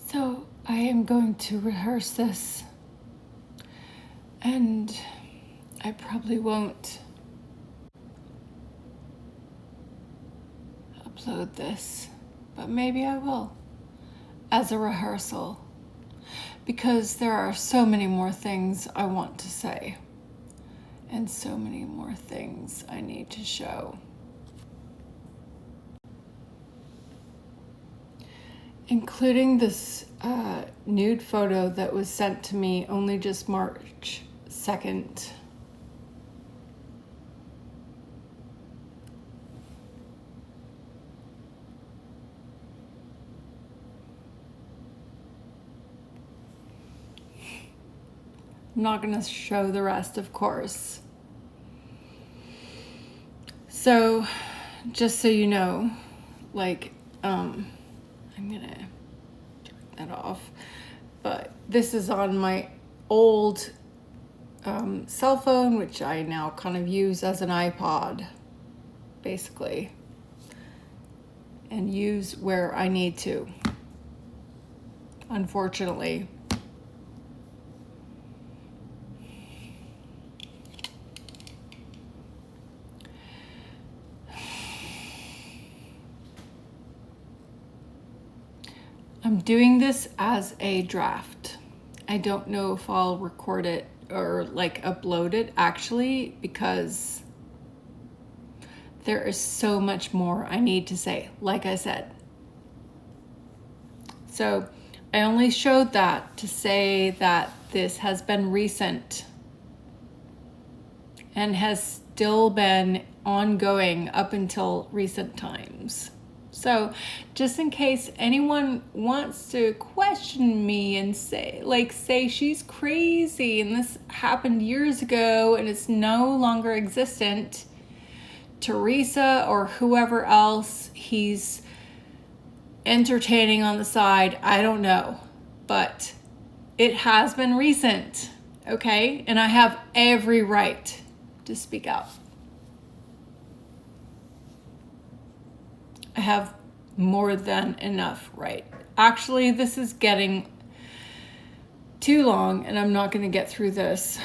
So I am going to rehearse this, and I probably won't upload this, but maybe I will as a rehearsal, because there are so many more things I want to say and so many more things I need to show. Including this nude photo that was sent to me only just March 2nd. I'm not going to show the rest, of course. So, just so you know, like, I'm gonna turn that off, but this is on my old cell phone, which I now kind of use as an iPod, basically, and use where I need to, unfortunately. I'm doing this as a draft. I don't know if I'll record it or like upload it actually, because there is so much more I need to say, like I said. So I only showed that to say that this has been recent and has still been ongoing up until recent times. So just in case anyone wants to question me and say she's crazy and this happened years ago and it's no longer existent, Theresa or whoever else he's entertaining on the side, I don't know, but it has been recent, okay? And I have every right to speak out. I have more than enough right. Actually, this is getting too long and I'm not going to get through this.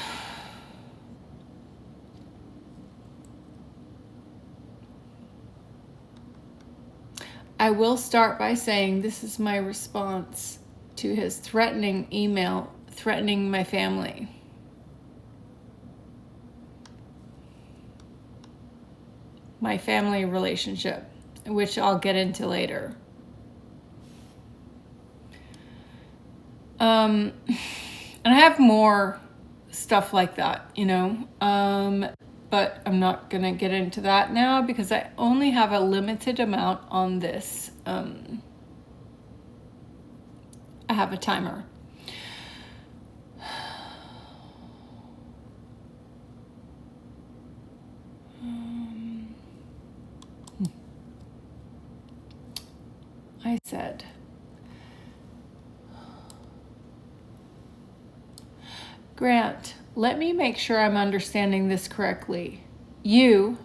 I will start by saying this is my response to his threatening email, threatening my family. My family relationship, which I'll get into later. And I have more stuff like that, you know, but I'm not gonna get into that now because I only have a limited amount on this. I have a timer. I said, Grant, let me make sure I'm understanding this correctly. You,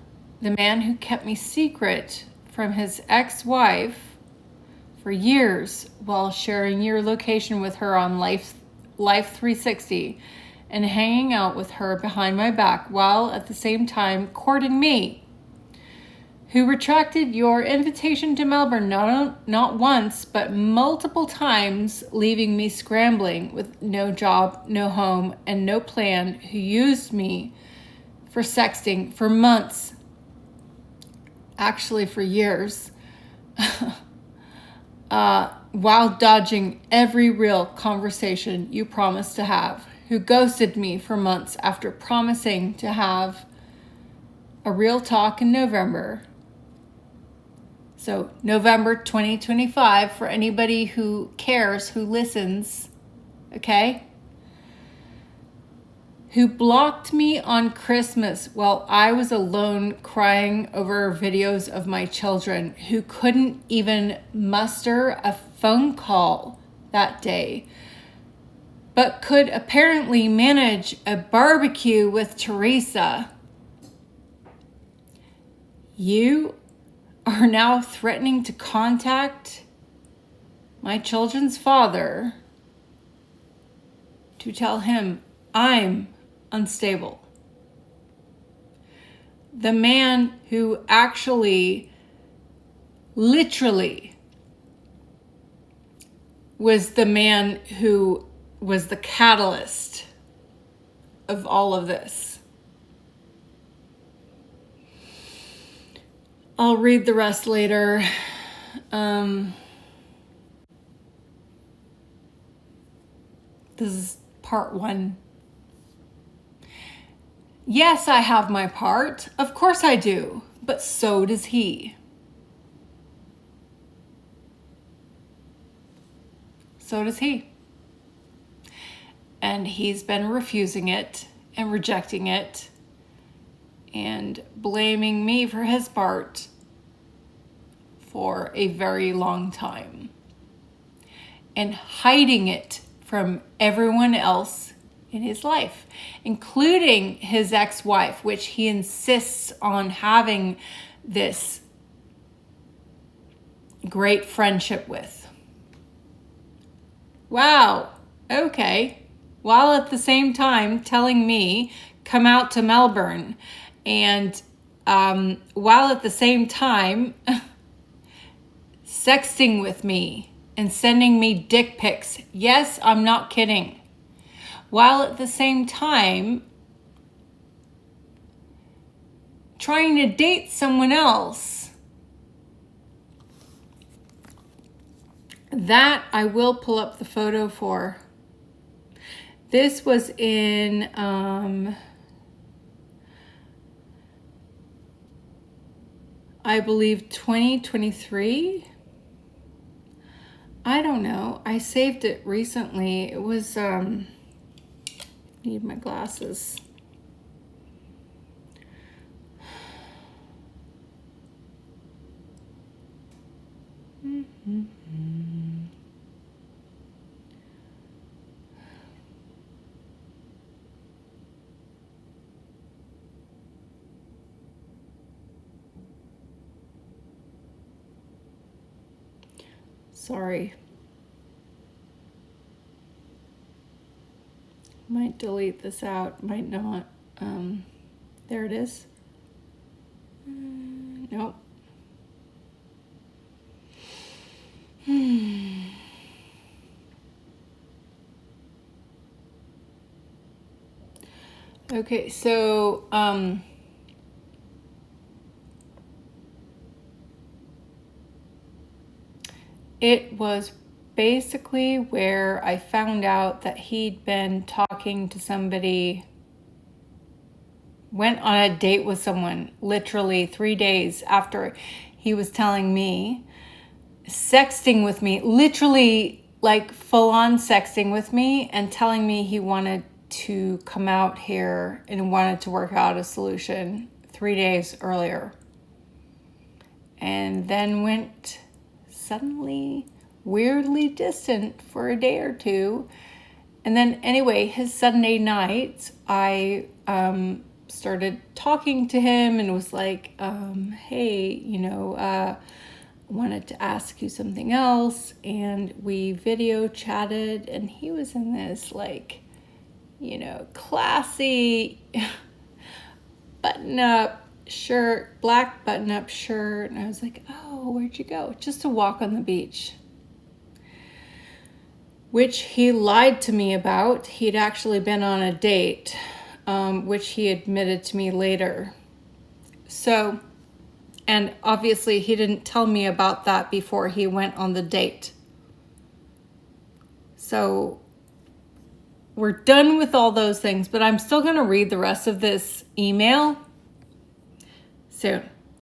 the man who kept me secret from his ex-wife for years while sharing your location with her on Life 360 and hanging out with her behind my back while at the same time courting me, who retracted your invitation to Melbourne not once, but multiple times, leaving me scrambling with no job, no home, and no plan, who used me for sexting for months, actually for years, while dodging every real conversation you promised to have, who ghosted me for months after promising to have a real talk in November. So November 2025 for anybody who cares, who listens, okay? Who blocked me on Christmas while I was alone crying over videos of my children, who couldn't even muster a phone call that day, but could apparently manage a barbecue with Theresa. You are now threatening to contact my children's father, to tell him I'm unstable. The man who actually, literally, was the man who was the catalyst of all of this. I'll read the rest later. This is part 1. Yes, I have my part. Of course I do. But so does he. So does he. And he's been refusing it and rejecting it and blaming me for his part for a very long time and hiding it from everyone else in his life, including his ex-wife, which he insists on having this great friendship with. Wow, okay. While at the same time telling me, come out to Melbourne. And while at the same time sexting with me and sending me dick pics. Yes, I'm not kidding. While at the same time trying to date someone else. That I will pull up the photo for. This was in I believe 2023. I don't know. I saved it recently. It was need my glasses. Sorry. Might delete this out, might not. There it is. Nope. Okay, so it was basically where I found out that he'd been talking to somebody, went on a date with someone literally 3 days after he was telling me, sexting with me, literally like full-on sexting with me and telling me he wanted to come out here and wanted to work out a solution 3 days earlier. And then went suddenly weirdly distant for a day or two. And then anyway, his Sunday nights, I started talking to him and was like, hey, you know, wanted to ask you something else. And we video chatted and he was in this like, you know, classy button-up shirt, black button-up shirt. And I was like, oh, where'd you go? Just to walk on the beach. Which he lied to me about. He'd actually been on a date, which he admitted to me later. So, and obviously he didn't tell me about that before he went on the date. So, we're done with all those things, but I'm still going to read the rest of this email soon.